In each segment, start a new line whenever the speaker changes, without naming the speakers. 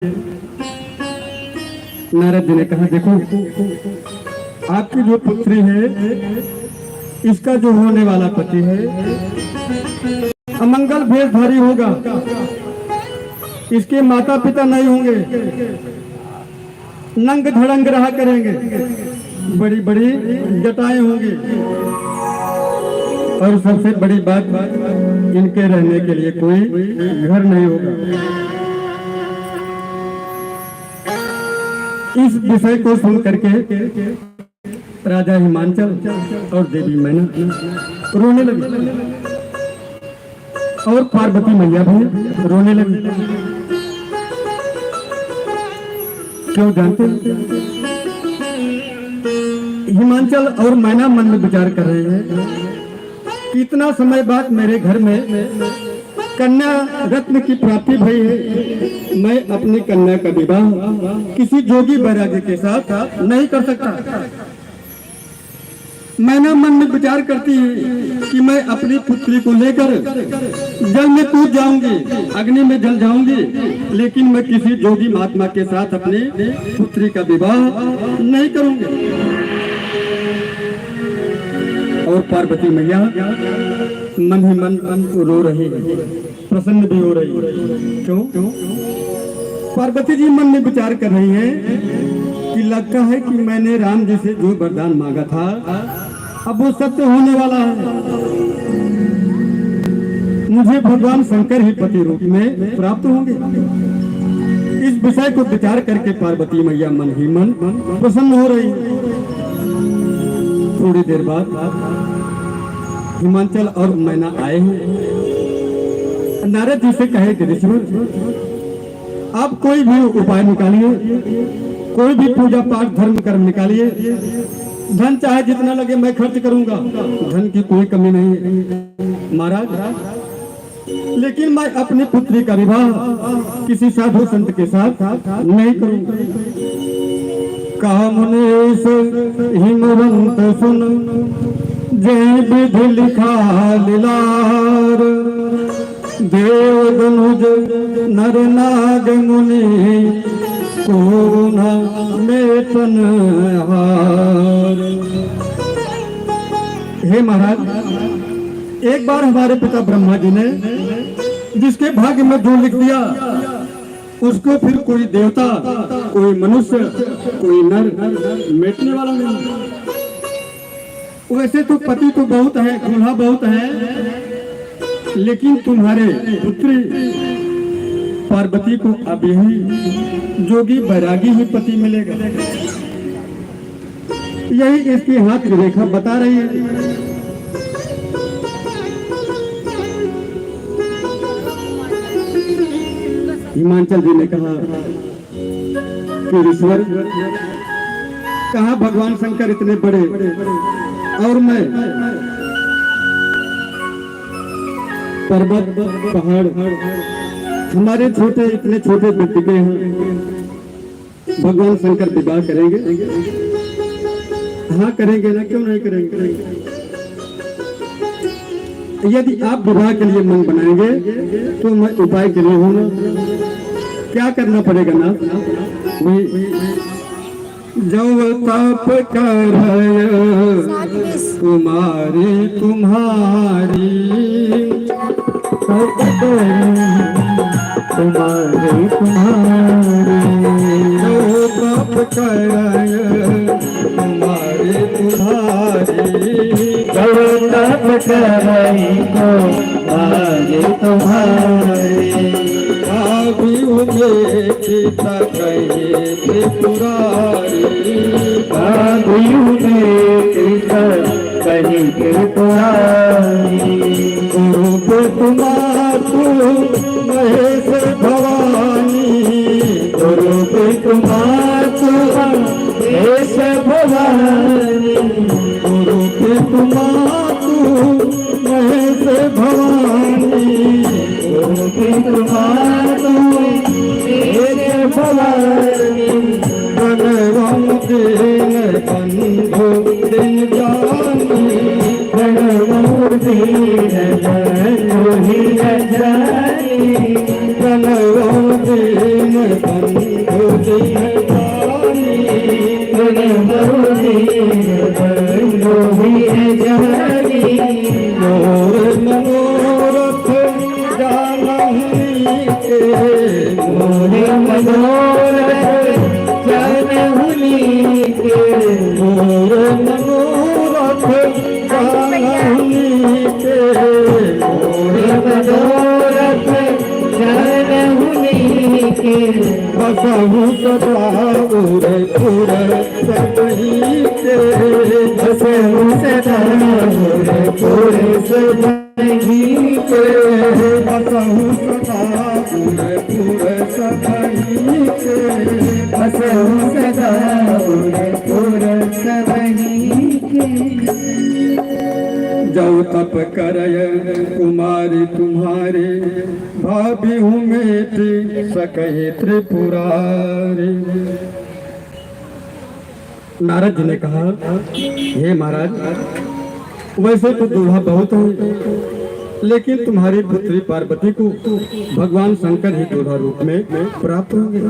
नारद जी ने कहा, देखो आपकी जो पुत्री है, इसका जो होने वाला पति है अमंगल भेषधारी होगा। इसके माता पिता नहीं होंगे, नंग धड़ंग रहा करेंगे, बड़ी बड़ी जटाएं होंगी, और सबसे बड़ी बात, इनके रहने के लिए कोई घर नहीं होगा। इस विषय को सुन करके राजा हिमांचल और देवी मैना रोने लगी, और पार्वती मैया भी रोने लगी। क्यों जानते? हिमांचल और मैना मन में विचार कर रहे हैं कि इतना समय बाद मेरे घर में कन्या रत्न की प्राप्ति भई है, मैं अपनी कन्या का विवाह किसी जोगी बैरागी के साथ नहीं कर सकता। मैना मन में विचार करती है कि मैं अपनी पुत्री को लेकर जल में कूद जाऊंगी, अग्नि में जल जाऊंगी, लेकिन मैं किसी जोगी महात्मा के साथ अपनी पुत्री का विवाह नहीं करूंगी। और पार्वती मैया मन ही मन रो रही है, प्रसन्न भी हो रही है। क्यों? पार्वती जी मन में विचार कर रही है कि लगता है कि मैंने राम जी से जो वरदान मांगा था अब वो सत्य होने वाला है। मुझे भगवान शंकर ही पति रूप में प्राप्त होंगे। इस विषय को विचार करके पार्वती मैया मन ही मन प्रसन्न हो रही है। थोड़ी देर बाद हिमांचल और मैना आए हैं। नारद जी से कहे कि ऋषिवर, आप कोई भी उपाय निकालिए, कोई भी पूजा पाठ धर्म कर्म निकालिए, धन चाहे जितना लगे मैं खर्च करूंगा, धन की कोई कमी नहीं है महाराज, लेकिन मैं अपनी पुत्री का विवाह किसी साधु संत के साथ नहीं करूंगा। कहा मुनीश हिमवंत सुन, जय विधि लिखा लीलार, देव धनुज नर नाग मुनि को मेतन हार। हे महाराज, एक बार हमारे पिता ब्रह्मा जी ने जिसके भाग्य में जो लिख दिया उसको फिर कोई देवता, कोई मनुष्य, कोई नर मिटने वाला नहीं। वैसे तो पति तो बहुत है, दूल्हा बहुत है, लेकिन तुम्हारे पुत्री पार्वती को अभी ही जोगी बैरागी ही पति मिलेगा। यही इसकी हाथ की रेखा बता रही है। हिमांचल जी ने कहा कि ईश्वर, कहा भगवान शंकर इतने बड़े और मैं पर्वत पहाड़, हमारे छोटे इतने छोटे प्रतिके हैं, भगवान शंकर विवाह करेंगे? हाँ करेंगे ना, क्यों नहीं करेंगे? यदि आप विवाह के लिए मन बनाएंगे तो मैं उपाय के लिए हूँ ना। क्या करना पड़ेगा ना? जो तप कर कुमारी तुम्हारी, तुम्हारी जो तप कर तुम्हारी जो तप कराई तुम्हारी अभी मुझे पिता कहे त्रिपुरारी, अभी मुझे पिता कहे त्रिपुरारी। रूप तुम्हारा महेश भवानी, रूप तुम्हारा महेश भवानी, रूप तुम्हारा महेश भवानी, रूप तुम्हारा महेश भवानी। बनवम दीन बंधु दिन जानी, बनवम दीन बंधु ही जानी, बनवम दीन बंधु बसहु सदा उरे उरे सबही के बसहु सदा उरे उरे सबही के बसहु सदा उरे उरे सबही के बसहु सदा उरे उरे सबही के जब तप करय कुमारी तुम्हारे भाभी हूँ मेटी सकहे त्रिपुरारी। नारद जी ने कहा, हे महाराज, वैसे तो दूल्हा बहुत है, लेकिन तुम्हारी पुत्री पार्वती को भगवान शंकर ही दूल्हा रूप में प्राप्त होंगे।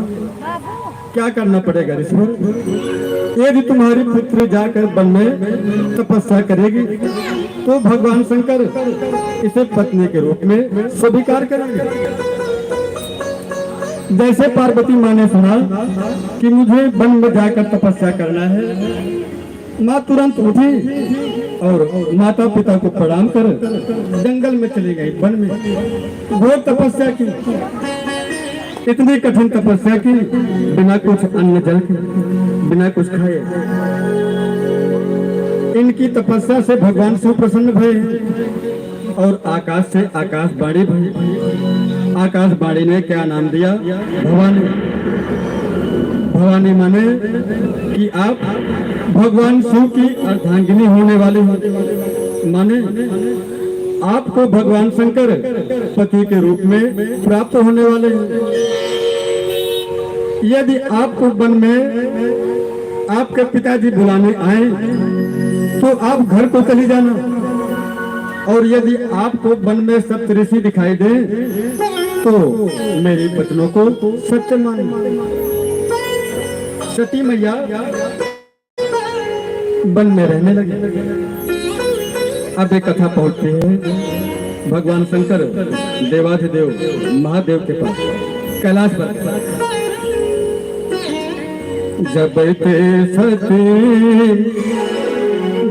क्या करना पड़ेगा ऋषिवर? यदि तुम्हारी पुत्री जाकर वन में तपस्या करेगी तो भगवान शंकर इसे पत्नी के रूप में स्वीकार करेंगे। जैसे पार्वती माँ ने सुना कि मुझे वन में जाकर तपस्या करना है, माँ तुरंत उठी और माता पिता को प्रणाम कर जंगल में चली गई, वन में घोर तपस्या की। इतनी कठिन तपस्या की, बिना कुछ अन्न जल के, बिना कुछ खाए। इनकी तपस्या से भगवान सुप्रसन्न भये और आकाश से आकाशवाणी भई। आकाशवाणी ने क्या नाम दिया? भवानी। भवानी माने कि आप भगवान शिव की अर्धांगिनी होने वाली हो, माने आपको भगवान शंकर पति के रूप में प्राप्त होने वाले हैं। यदि आपको वन में आपके पिताजी बुलाने आए तो आप घर को चली जाना, और यदि आपको वन में सप्तऋषि दिखाई दे तो मेरी वचनों को सत्य मानना। सती मैया वन में रहने लगे। अब एक कथा पहुंचती है भगवान शंकर देवाधिदेव महादेव के पास कैलाश पर। जब ते सती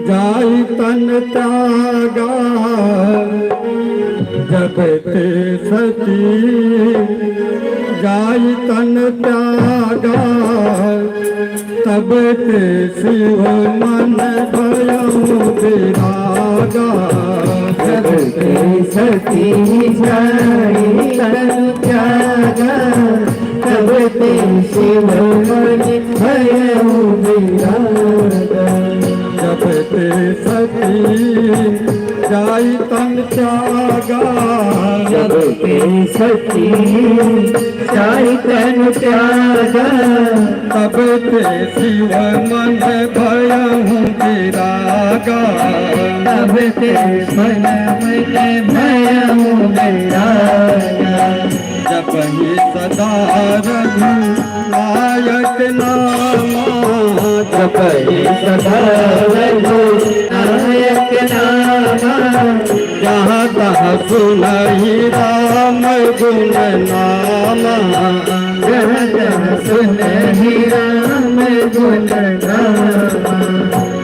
जाई तन त्यागा, जब ते सती जाई तन त्यागा, तब ते शिव मन भयउ विरागा। जब ते सती जाई तन त्यागा, तब ते शिव मन भयउ विरागा। जब ते सती जाई तन त्यागा, जब ते सती जाई तन त्यागा, तब ते शिव मन भयउ विरागा। तब ते मन भयउ विरागा। जब ही सदा रघुनायक नामा, जब ही सदा रघुनायक नामा, जहाँ तहाँ सुनहि राम गुण नामा, जहाँ तहाँ सुनहि राम गुण नामा।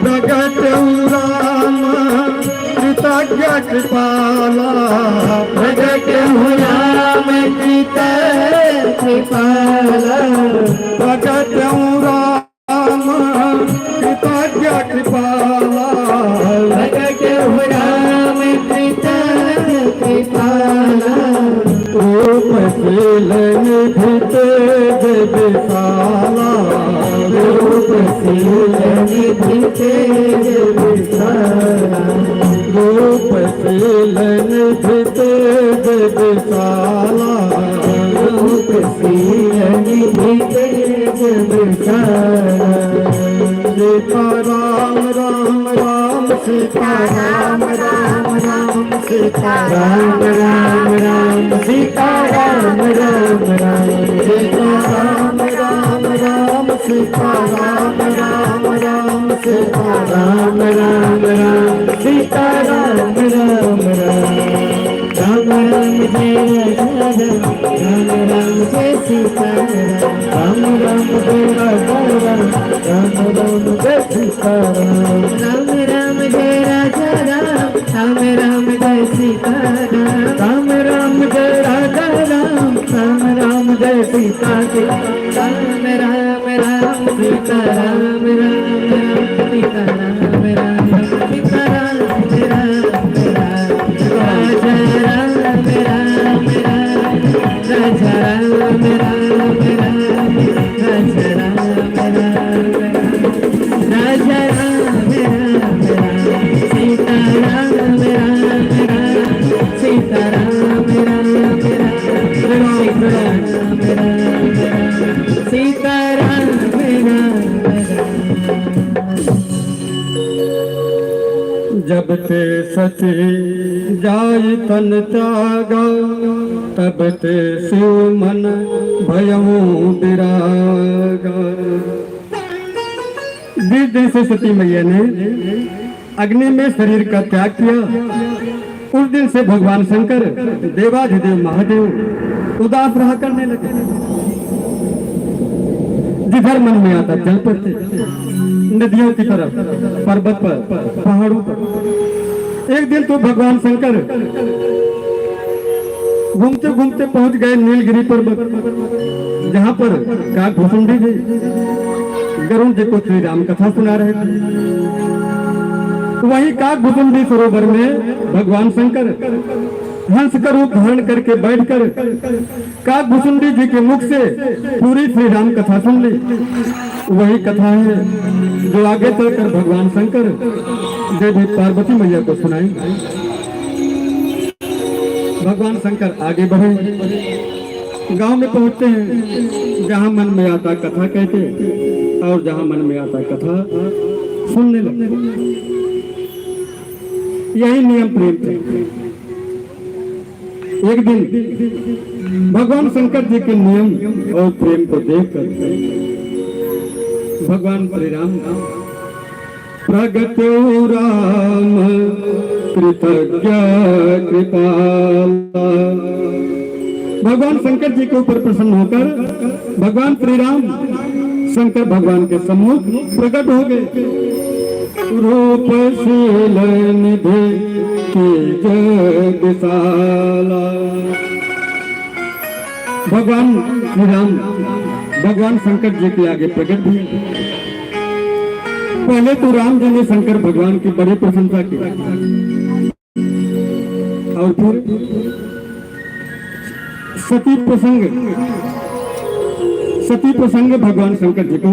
प्रगट राम कृतज्ञ कृपाला, प्रगट राम कृपाला, प्रगट राम कृतज्ञ कृपाला, प्रगट राम कृपाला। रूप शील निधि तेज विशाला, रूप शील निधि तेज विशाला, रूप शील निधि तेज विशाला, रूप शील निधि तेज विशाला। सीता राम राम राम, सीता राम राम राम, सीता राम राम राम, सीता राम राम राम, सीता राम राम
सीता राम राम राम सीता राम राम राम सीता राम राम राम राम राम जय राम राम जय सीता राम राम जय राम राम जय सीता राम राम जय राजा राम राम जय सीता राम राम जय राजा राम जय सीता राम राम राम सीता राम राम सीता राम राम सीता राम राम राजा राम राम राजा राम राम राजा राम राजा राम सीता राम सीता राम सीता
जब ते सती जाय तन त्यागा तब ते शिव मन भयऊ विरागा। जिस दिन से सती मैया ने अग्नि में शरीर का त्याग किया उस दिन से भगवान शंकर देवाधिदेव महादेव उदास रहा करने लगे। जिधर मन में आता चल पड़ते, नदियों की तरफ, पर्वत पर, पहाड़ों पर। एक दिन तो भगवान शंकर घूमते घूमते पहुंच गए नीलगिरी पर्वत, जहां पर काकभूषुंडी जी गरुड़ जी को श्री राम कथा सुना रहे थे। वहीं काकभूषुंडी सरोवर में भगवान शंकर हंस का रूप धारण करके बैठकर काकभूषुंडी जी के मुख से पूरी श्री राम कथा सुन ली। वही कथा है जो आगे चलकर भगवान शंकर देवी पार्वती मैया को सुनाई। भगवान शंकर आगे बढ़े, गांव में पहुंचते हैं, जहां मन में आता कथा कहते और जहां मन में आता कथा सुनने लगते। यही नियम प्रेम थे। एक दिन भगवान शंकर जी के नियम और प्रेम को देखकर भगवान श्री राम प्रगतो राम कृतज्ञ कृपाला। भगवान शंकर जी के ऊपर प्रसन्न होकर भगवान श्री राम शंकर भगवान के सम्मुख प्रकट हो गए। रूपशील निधि की जगसाला। भगवान श्री राम भगवान शंकर जी के आगे प्रकट हुए। पहले तो राम जी ने शंकर भगवान की बड़ी प्रशंसा की और फिर सती प्रसंग भगवान शंकर जी को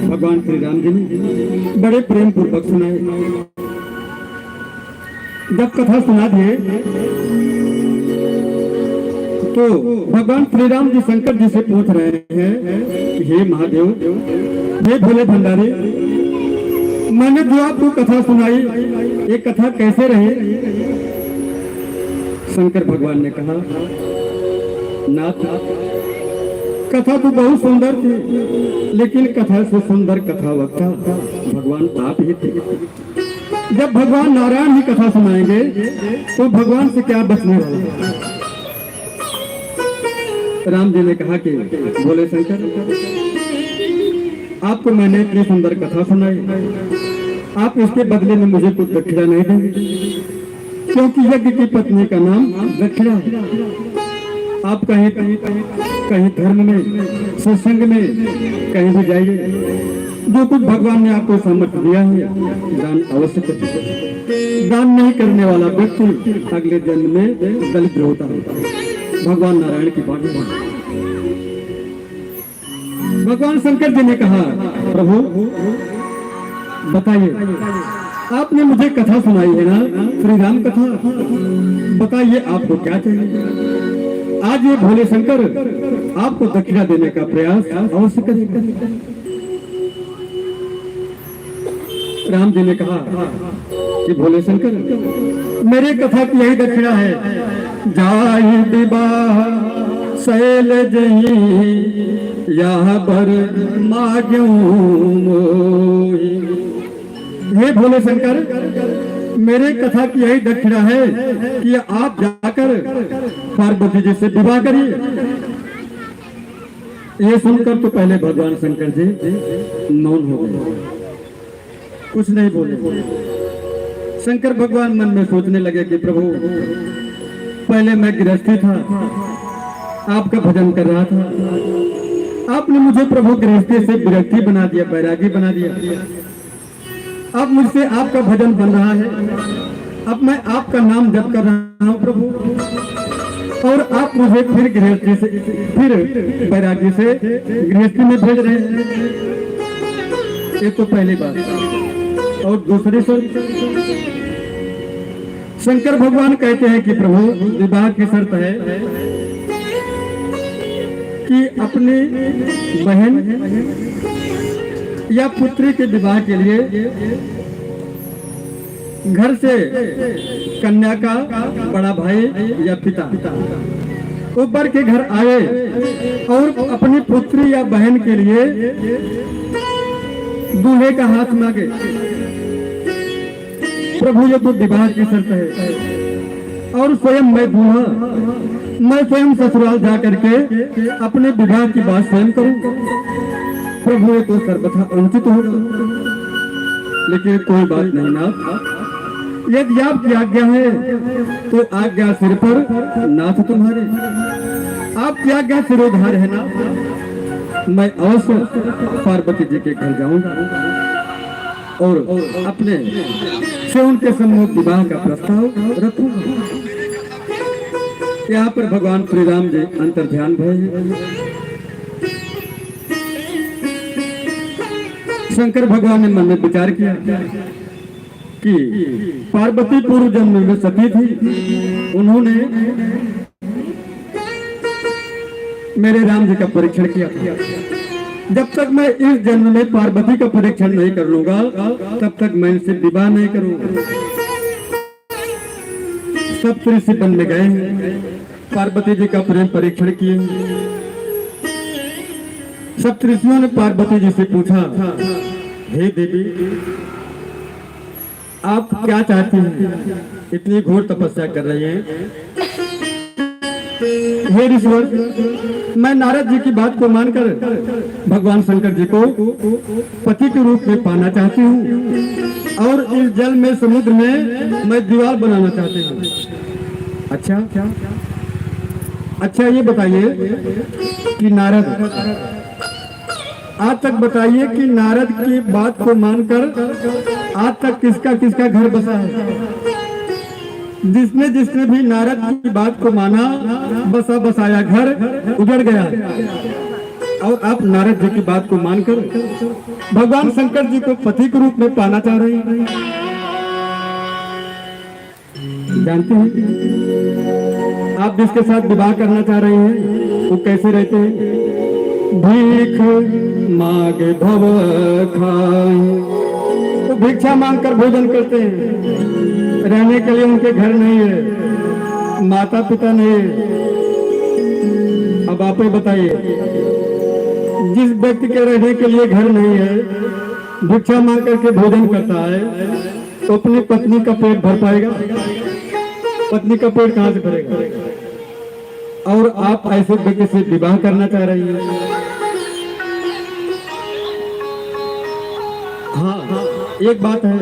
भगवान श्री राम जी ने बड़े प्रेम पूर्वक सुनाए। जब कथा सुना दिए तो भगवान श्री राम जी शंकर जी से पूछ रहे हैं, हे महादेव, हे भोले भंडारी, मैंने जो आपको कथा सुनाई ये कथा कैसे रही? शंकर भगवान ने कहा, नाथ, कथा तो बहुत सुंदर थी, लेकिन कथा से सुंदर कथा वक्ता भगवान आप ही थे। जब भगवान नारायण ही कथा सुनाएंगे तो भगवान से क्या बचने वाला? राम जी ने कहा कि बोले शंकर, आपको मैंने इतनी सुंदर कथा सुनाई, आप इसके बदले में मुझे कुछ दक्षिणा नहीं देंगे, क्योंकि यज्ञ की पत्नी का नाम दक्षिणा है। आप कहीं धर्म में, सत्संग में कहीं भी जाइए, जो कुछ भगवान ने आपको सामर्थ्य दिया है दान अवश्य करिए। दान नहीं करने वाला व्यक्ति अगले जन्म में दलित होता है। भगवान नारायण की बात है। भगवान शंकर जी ने कहा, प्रभु बताइए, आपने मुझे कथा सुनाई है ना, श्री राम कथा, बताइए आपको क्या चाहिए? आज ये भोले शंकर आपको दक्षिणा देने का प्रयास अवश्य करेगा। राम जी ने कहा कि भोले शंकर, मेरे कथा की यही दक्षिणा है, जाहि विवाह शैल जही यहाँ पर माग्यूं मोही। हे भोले शंकर, मेरे कथा की यही दक्षिणा है कि आप जाकर पार्वती जी से विवाह करिए। ये सुनकर तो पहले भगवान शंकर जी मौन हो गए, कुछ नहीं बोले। शंकर भगवान मन में सोचने लगे कि प्रभु, पहले मैं गृहस्थी था, आपका भजन कर रहा था, आपने मुझे प्रभु गृहस्थी से विरक्ति बना दिया, बैरागी बना दिया। अब मुझसे आपका भजन बन रहा है, अब मैं आपका नाम जप कर रहा हूँ प्रभु, और आप मुझे फिर गृहस्थी से, फिर बैरागी से गृहस्थी में भेज रहे हैं। ये तो पहली बात। और दूसरी शर्त, शंकर भगवान कहते हैं कि प्रभु, विवाह की शर्त है कि अपनी बहन या पुत्री के विवाह के लिए घर से कन्या का बड़ा भाई या पिता ऊपर के घर आए और अपनी पुत्री या बहन के लिए दूल्हे का हाथ मांगे। प्रभु, ये तो विवाह की शर्त है। और स्वयं मैं दूल्हा, मैं स्वयं ससुराल जा करके अपने विवाह की बात स्वयं करूं। प्रभु, ये तो सर्वथा अनुचित होगा। लेकिन कोई बात नहीं नाथ, यदि आपकी आज्ञा है तो आज्ञा सिर पर, नाथ तुम्हारे। आपकी आज्ञा सिरोधार है ना, मैं अवश्य पार्वती जी के घर जाऊंगा और अपने से उनके सम्मुख विवाह का प्रस्ताव रखूंगा। यहाँ पर भगवान श्री राम जी अंतर्ध्यान भये। शंकर भगवान ने मन में विचार किया कि पार्वती पूर्व जन्म में सती थी, उन्होंने मेरे राम जी का परीक्षण किया। जब तक मैं इस जन्म में पार्वती का परीक्षण नहीं कर लूंगा, तब तक मैं इनसे विवाह नहीं करूंगा। सप्तऋषि वन में गए हैं, पार्वती जी का प्रेम परीक्षण किए। सप्तऋषियों ने पार्वती जी से पूछा, हे देवी, आप क्या चाहती हैं? इतनी घोर तपस्या कर रही हैं। हे ऋषिवर, मैं नारद जी की बात को मानकर भगवान शंकर जी को पति के रूप में पाना चाहती हूँ और इस जल में, समुद्र में मैं दीवार बनाना चाहती हूँ। अच्छा ये बताइए कि नारद, आज तक बताइए कि नारद की बात को मानकर आज तक किसका किसका घर बसा है? जिसने जिसने भी नारद की बात को माना, बसा बसाया घर उजड़ गया। और आप नारद जी की बात को मानकर भगवान शंकर जी को पति के रूप में पाना चाह रही हैं। जानते हैं आप जिसके साथ विवाह करना चाह रहे हैं वो कैसे रहते हैं? भीख मांग भव खाए, तो भिक्षा मांगकर भोजन करते हैं। रहने के लिए उनके घर नहीं है, माता पिता नहीं है। अब आप ही बताइए, जिस व्यक्ति के रहने के लिए घर नहीं है, भिक्षा मांग करके भोजन करता है, तो अपनी पत्नी का पेट भर पाएगा? पत्नी का पेट कहाँ से भरेगा? और आप ऐसे व्यक्ति से विवाह करना चाह रही हैं। हाँ, एक बात है,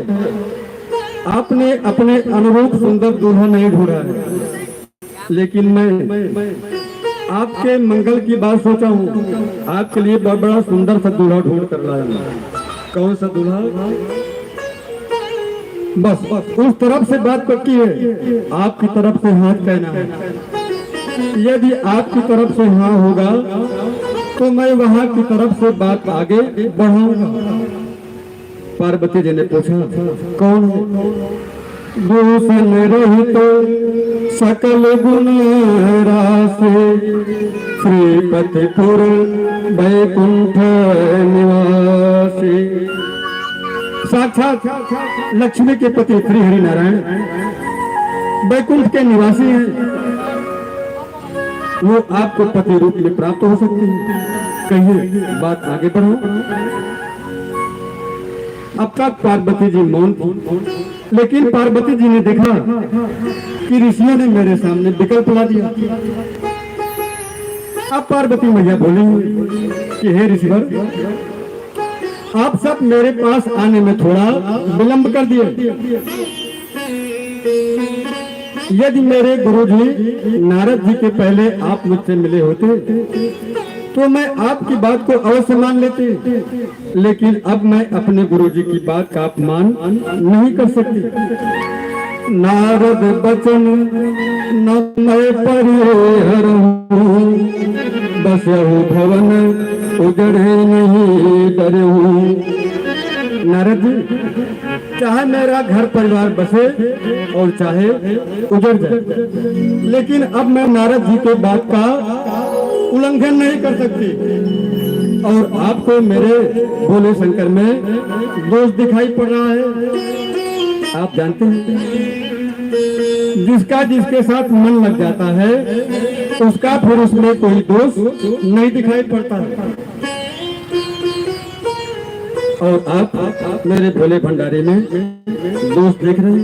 आपने अपने अनुरूप सुंदर दूल्हा नहीं ढूंढा है, लेकिन मैं आपके मंगल की बात सोचा हूँ। आपके लिए बहुत बड़ा सुंदर सा दूल्हा ढूंढ कर लाया हूँ। कौन सा दूल्हा? बस उस तरफ से बात पक्की है, आपकी तरफ से हाँ कहना है। यदि आपकी तरफ से हाँ होगा तो मैं वहां की तरफ से बात आगे बढ़ाऊंगा। पार्वती जी ने पूछा, कौन है? दूषण रहित सकल गुण राशि, श्रीपतिपुर वैकुंठ निवासी। साक्षात लक्ष्मी के पति श्री हरि नारायण वैकुंठ के निवासी हैं। वो आपको पति रूप में प्राप्त हो सकती है। कहिए, बात आगे बढ़ो। अब तक पार्वती जी मौन थी, लेकिन पार्वती जी ने देखा कि ऋषियों ने मेरे सामने विकल्प ला दिया। अब पार्वती मैया बोली कि हे ऋषिवर, आप सब मेरे पास आने में थोड़ा विलंब कर दिए। यदि मेरे गुरुजी नारद जी के पहले आप मुझसे मिले होते तो मैं आपकी बात को अवश्य मान लेती, लेकिन अब मैं अपने गुरुजी की बात का अपमान नहीं कर सकती। नारद बचन न मैं परिहरहूं, बसहु भवन उजड़े नहीं डरहूं। नारद जी, चाहे मेरा घर परिवार बसे और चाहे उजड़ जाए, लेकिन अब मैं नारद जी के बात का उल्लंघन नहीं कर सकती। और आपको मेरे भोले शंकर में दोष दिखाई पड़ रहा है। आप जानते हैं, जिसका जिसके साथ मन लग जाता है उसका फिर उसमें कोई दोष नहीं दिखाई पड़ता है। और आप मेरे भोले भंडारे में दोष देख रहे हैं।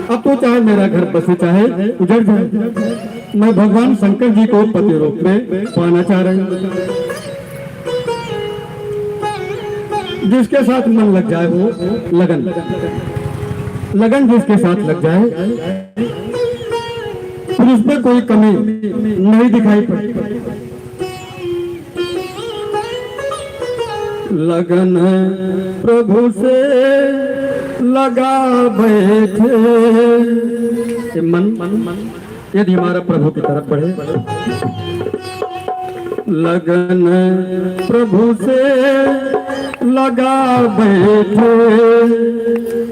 अब तो चाहे मेरा घर बसे चाहे उजड़ जाए, मैं भगवान शंकर जी को पति रूप में पाना चाह रही हूँ। जिसके साथ मन लग जाए वो लगन लगन जिसके साथ लग जाए फिर उसमें कोई कमी नहीं दिखाई पड़ती। लगन प्रभु से लगा बैठे, मन यदि हमारा प्रभु की तरफ बढ़े। लगन प्रभु से लगा बैठे,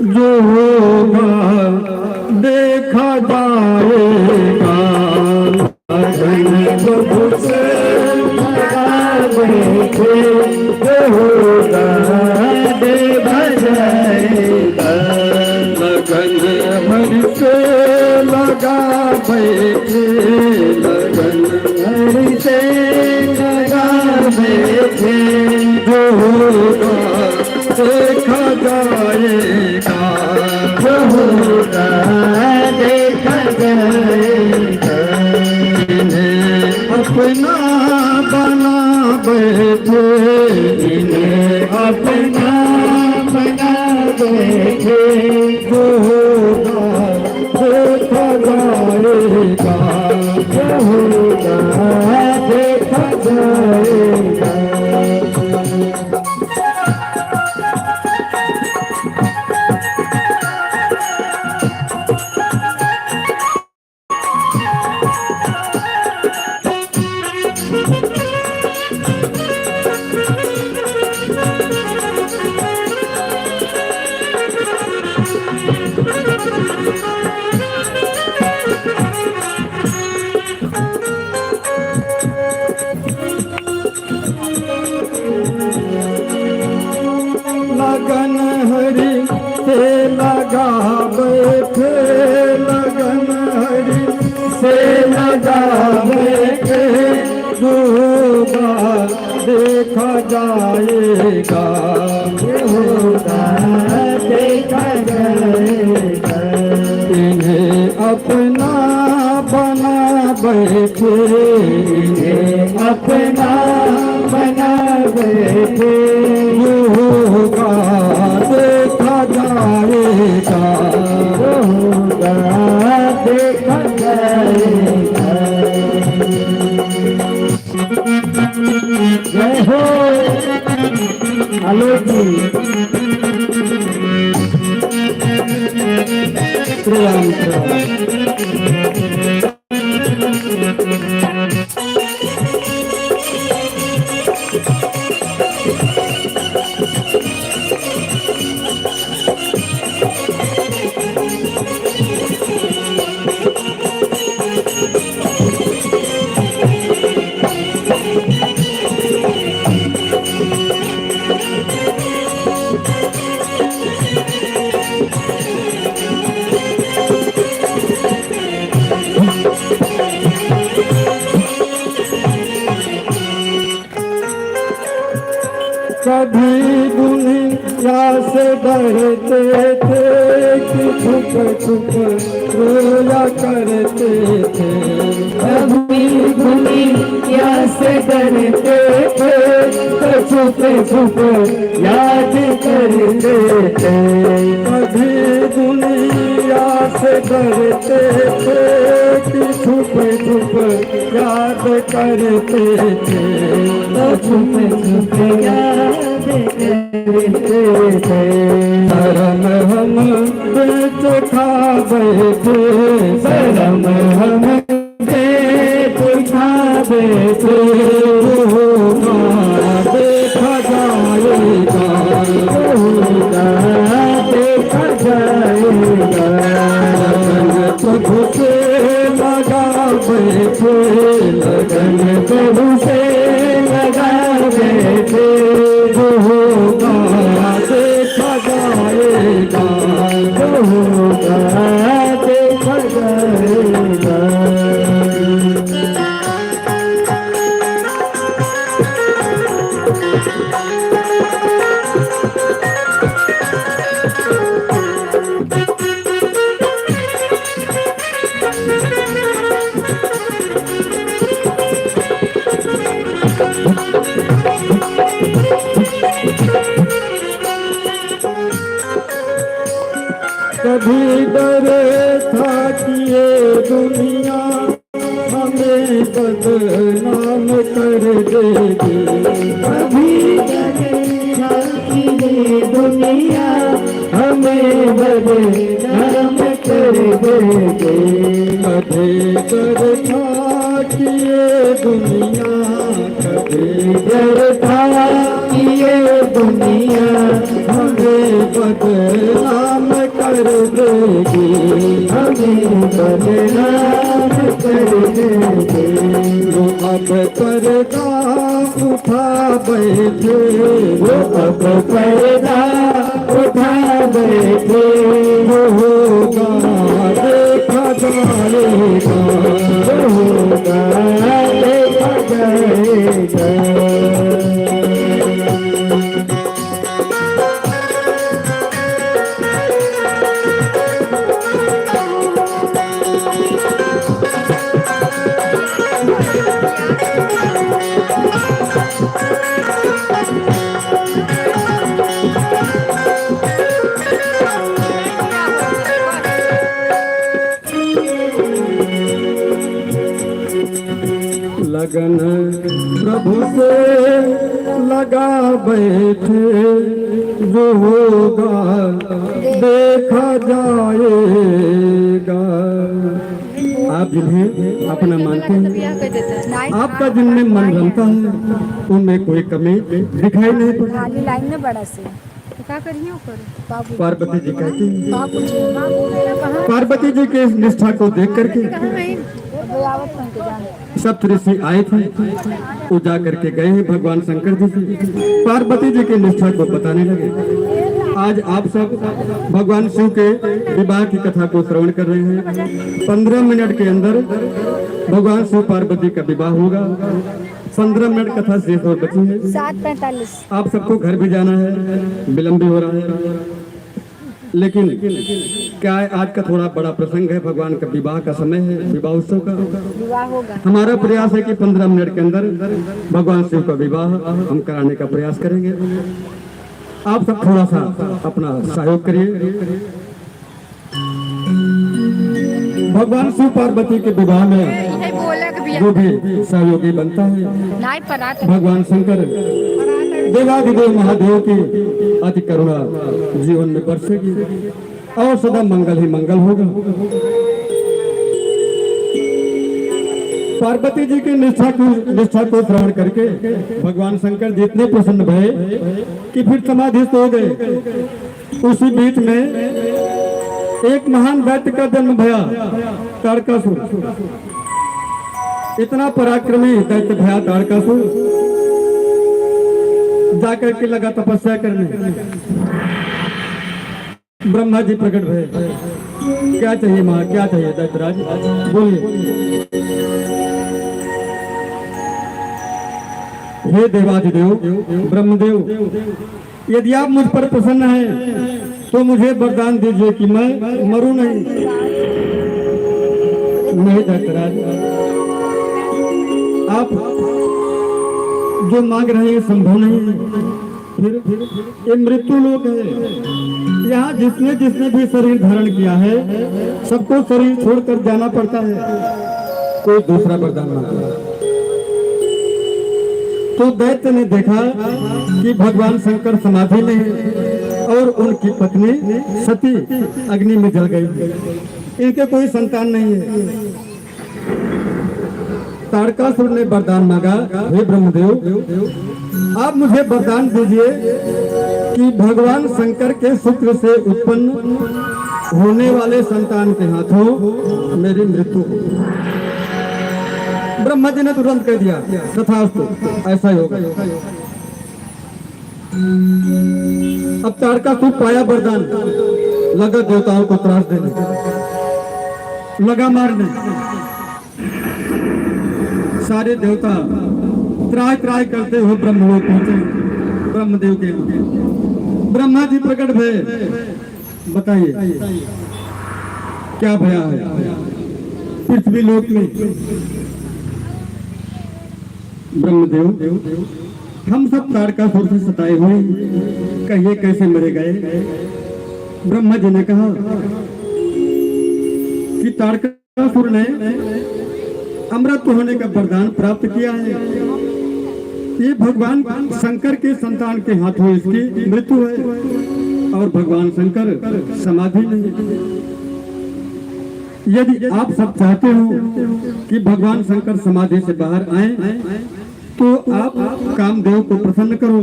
जो होगा देखा जाएगा। लगन प्रभु से लगा बैठे, जो होगा देखा जाएगा। लगन हरि से लगा बैठे, लगन हरि से लगा बैठे, जो होगा देखा जाएगा। जो होगा देखा जाएगा। इन्हें अपना बना बैठे, इन्हें अपना बना बैठे, जो होगा देखा जाएगा। जो होगा देखा जाएगा। लगन हरि से लगा बैठे, लगन हरि से लगा बैठे, जो होगा देखा जाएगा। जो होगा देखा जाएगा। इन्हें अपना बना बैठे, इन्हें अपना बना बैठे, जो होगा देखा जाएगा। जो होगा देखा जाएगा। जय हो आलोक जी। श्री राम कभी दुनिया से डरते थे कि छुप छुप रोया करते थे।
कभी दुनिया से डरते थे तो छुप छुप याद करते थे।
कभी दुनिया से डरते थे कि छुप छुप याद करते थे।
तो छुप छुप याद करते थे।
शरण हम बेच खा बैठे,
शरम हम बेच खा बैठे।
देखा जाएगा,
देखा जाएगा।
प्रभु से लगा बैठे, लगन
प्रभु से लगा बैठे।
होगा देखा जाएगा,
होगा देखा जाएगा।
कभी डरे था कि ये दुनिया हमें बदनाम कर देगी।
कभी डरेगा कि ये दुनिया हमें बदनाम कर देगी।
कभी डर था कि ये दुनिया, कभी
डर था कि ये दुनिया
हमें बदनाम कर देगी।
हमें बदनाम कर देगी।
वो अब पर्दा उठा बैठे,
वो अब पर्दा उठा बैठे।
होगा देखा जाएगा,
होगा देखा जाएगा।
लगन प्रभु से लगा बैठे, जो होगा देखा जाएगा। आप जिन्हें अपना मानते हैं, आपका जिनमें मन रमता है, उनमें कोई कमी दिखाई नहीं पड़ती।
खाली लाइन में बड़ा से तो क्या करिए ऊपर बाबू
पार्वती जी कहती हैं,
बाबू जी कहाँ
पार्वती जी के इस निष्ठा को देख करके
बगावत बन के जाना
सब ऋषि आए थे, वो जा करके गए हैं भगवान शंकर जी से, पार्वती जी की निष्ठा को बताने लगे। आज आप सब भगवान शिव के विवाह की कथा को श्रवण कर रहे हैं। 15 मिनट के अंदर भगवान शिव पार्वती का विवाह होगा। 15 मिनट कथा शेष और बची है।
7:45
आप सबको घर भी जाना है, विलम्ब भी हो रहा है, लेकिन क्या है, आज का थोड़ा बड़ा प्रसंग है, भगवान का विवाह का समय है, विवाह उत्सव का।
विवाह होगा।
हमारा प्रयास है कि 15 मिनट के अंदर भगवान शिव का विवाह हम कराने का प्रयास करेंगे। आप सब थोड़ा सा अपना सहयोग करिए। भगवान शिव पार्वती के विवाह में जो भी सहयोगी बनता है, भगवान शंकर देवादिदेव महादेव की अति करुणा जीवन में बरसेगी और सदा मंगल ही मंगल होगा। पार्वती जी की निष्ठा को श्रवण करके भगवान शंकर जी इतने प्रसन्न भये कि फिर समाधिस्थ हो गए। उसी बीच में एक महान दैत्य का जन्म भया, तारकासुर। इतना पराक्रमी दैत्य भया तारकासुर, जाकर के लगा तपस्या करने। ब्रह्मा जी प्रकट भये, क्या चाहिए माँ, क्या चाहिए दैत्यराज, बोलिए। हे देवाधिदेव ब्रह्मदेव, यदि आप मुझ पर प्रसन्न हैं तो मुझे वरदान दीजिए कि मैं मरूं नहीं। नहीं दैत्यराज, आप जो मांग रहे हैं संभव नहीं है। फिर ये मृत्यु लोक है, यहाँ जिसने जिसने भी शरीर धारण किया है सबको शरीर छोड़कर जाना पड़ता है। कोई दूसरा वरदान मांगता है तो दैत्य ने देखा कि भगवान शंकर समाधि में है और उनकी पत्नी सती अग्नि में जल गई, इनके कोई संतान नहीं है। तारकासुर ने वरदान मांगा, हे ब्रह्मदेव आप मुझे वरदान दीजिए कि भगवान शंकर के शुक्र से उत्पन्न होने वाले संतान के हाथों मेरी मृत्यु हो। ब्रह्मा जी ने तुरंत कह दिया तथास्तु, ऐसा ही होगा। अब तारकासुर पाया वरदान, लगा देवताओं को त्रास देने, लगा मारने। सारे देवता त्राय त्राय करते हुए ब्रह्मलोक पहुंचे, ब्रह्मदेव के यहाँ। ब्रह्मा जी प्रकट भय, बताइए क्या भया है पृथ्वी लोक में। ब्रह्मदेव, हम सब तारकासुर से सताए हुए, कहिए कैसे मरे गए। ब्रह्मा जी ने कहा कि तारकासुर ने अमृत होने का वरदान प्राप्त किया है, ये भगवान शंकर के संतान के हाथों इसकी मृत्यु है और भगवान शंकर समाधि में है। यदि आप सब चाहते हो कि भगवान शंकर समाधि से बाहर आए तो आप कामदेव को प्रसन्न करो,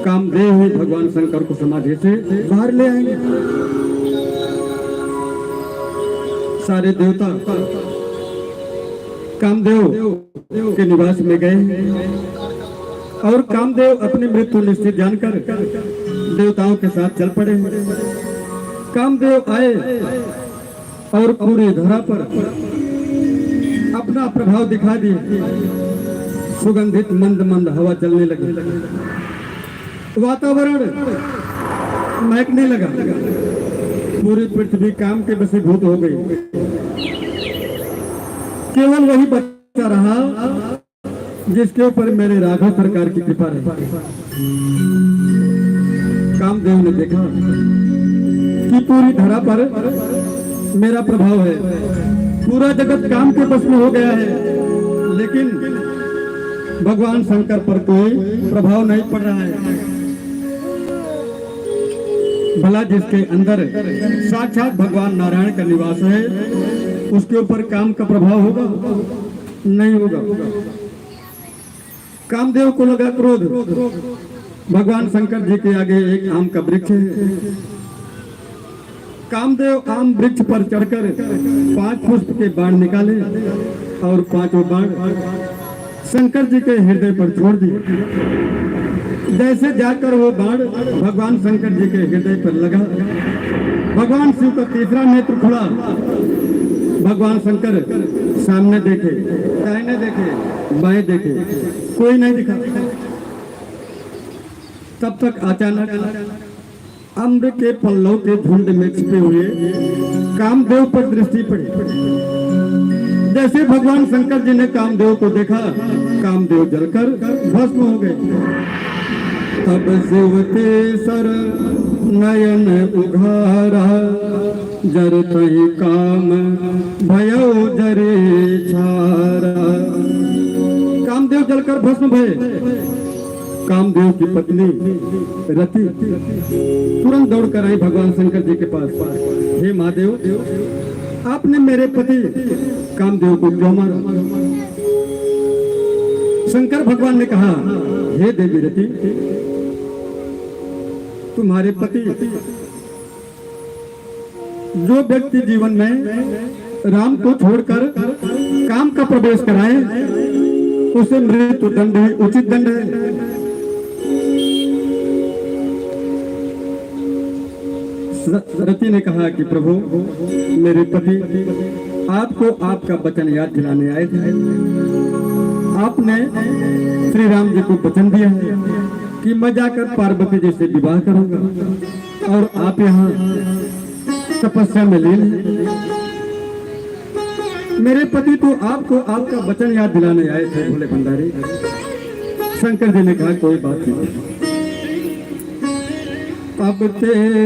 कामदेव ही भगवान शंकर को समाधि से बाहर ले आएंगे। सारे देवता कामदेव के निवास में गए और कामदेव अपनी मृत्यु निश्चित जानकर देवताओं के साथ चल पड़े। कामदेव आए और पूरी धरा पर अपना प्रभाव दिखा दिए। सुगंधित मंद मंद हवा चलने लगी, वातावरण महकने लगा, पूरी पृथ्वी काम के वशीभूत हो गई। केवल वही बच्चा रहा जिसके ऊपर मेरे राघव सरकार की कृपा रही। कामदेव ने देखा कि पूरी धरा पर मेरा प्रभाव है, पूरा जगत काम के बस में हो गया है, लेकिन भगवान शंकर पर कोई प्रभाव नहीं पड़ रहा है। भला जिसके अंदर साक्षात भगवान नारायण का निवास है उसके ऊपर काम का प्रभाव होगा? नहीं होगा। कामदेव को लगा क्रोध। भगवान शंकर जी के आगे एक आम का वृक्ष है। कामदेव आम वृक्ष पर चढ़कर 5 पुष्प के बाण निकाले और 5 बाण शंकर जी के हृदय पर छोड़ दिए। जैसे जाकर वो बाण भगवान शंकर जी के हृदय पर लगा, भगवान शिव का तीसरा नेत्र खुला। भगवान शंकर सामने देखे, दाहिने देखे, बाएं देखे, कोई नहीं दिखा। तब तक अचानक अम्र के पल्लव के झुंड में छिपे हुए कामदेव पर दृष्टि पड़ी। जैसे भगवान शंकर जी ने कामदेव को देखा, कामदेव जलकर भस्म हो गए। तब शिव तेसर नयन उघारा, जरत ही काम भयो जरे छारा। कामदेव जलकर भस्म भये। कामदेव की पत्नी रति तुरंत दौड़कर आई भगवान शंकर जी के पास। हे महादेव, आपने मेरे पति कामदेव को क्यों मारा? शंकर भगवान ने कहा, हे देवी रति, तुम्हारे पति जो व्यक्ति जीवन में राम को छोड़कर काम का प्रवेश कराए उसे मृत्यु दंड ही उचित दंड है। रति ने कहा कि प्रभु, मेरे पति आपको आपका वचन याद दिलाने आए थे। आपने श्री राम जी को वचन दिया है कि मैं जाकर पार्वती जी से विवाह करूंगा और आप यहाँ तपस्या में लीन हैं। मेरे पति तो आपको आपका वचन याद दिलाने आए थे भोले भंडारी। शंकर जी ने कहा कोई बात नहीं, अब तेरे